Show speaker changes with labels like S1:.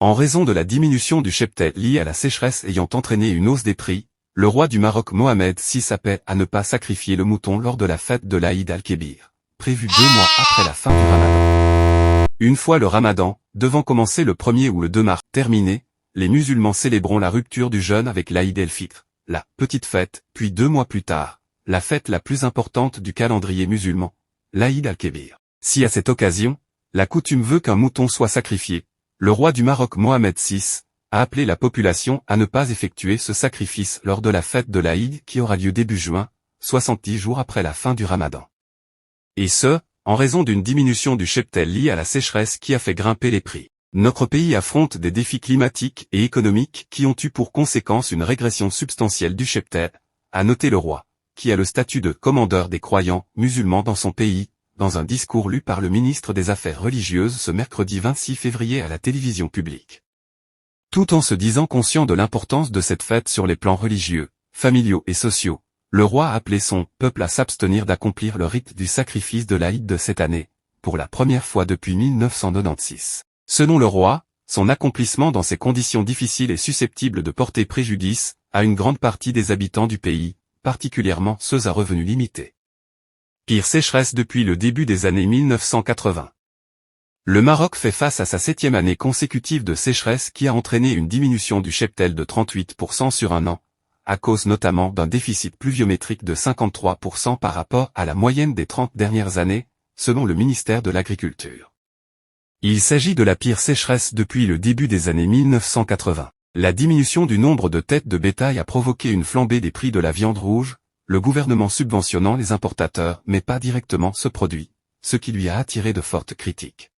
S1: En raison de la diminution du cheptel liée à la sécheresse ayant entraîné une hausse des prix, le roi du Maroc Mohamed VI appelle à ne pas sacrifier le mouton lors de la fête de l'Aïd al-Kébir, prévue 2 mois après la fin du Ramadan. Une fois le Ramadan, devant commencer le 1er ou le 2 mars terminé, les musulmans célébreront la rupture du jeûne avec l'Aïd el-Fitr, la petite fête, puis 2 mois plus tard, la fête la plus importante du calendrier musulman, l'Aïd al-Kébir. Si à cette occasion, la coutume veut qu'un mouton soit sacrifié, le roi du Maroc Mohamed VI a appelé la population à ne pas effectuer ce sacrifice lors de la fête de l'Aïd qui aura lieu début juin, 70 jours après la fin du Ramadan. Et ce, en raison d'une diminution du cheptel liée à la sécheresse qui a fait grimper les prix. Notre pays affronte des défis climatiques et économiques qui ont eu pour conséquence une régression substantielle du cheptel, a noté le roi, qui a le statut de commandeur des croyants musulmans dans son pays, dans un discours lu par le ministre des Affaires religieuses ce mercredi 26 février à la télévision publique. Tout en se disant conscient de l'importance de cette fête sur les plans religieux, familiaux et sociaux, le roi a appelé son peuple à s'abstenir d'accomplir le rite du sacrifice de l'Aïd de cette année, pour la première fois depuis 1996. Selon le roi, son accomplissement dans ces conditions difficiles est susceptible de porter préjudice à une grande partie des habitants du pays, particulièrement ceux à revenus limités. Pire sécheresse depuis le début des années 1980. Le Maroc fait face à sa 7e année consécutive de sécheresse qui a entraîné une diminution du cheptel de 38% sur un an, à cause notamment d'un déficit pluviométrique de 53% par rapport à la moyenne des 30 dernières années, selon le ministère de l'Agriculture. Il s'agit de la pire sécheresse depuis le début des années 1980. La diminution du nombre de têtes de bétail a provoqué une flambée des prix de la viande rouge, le gouvernement subventionnant les importateurs mais pas directement ce produit, ce qui lui a attiré de fortes critiques.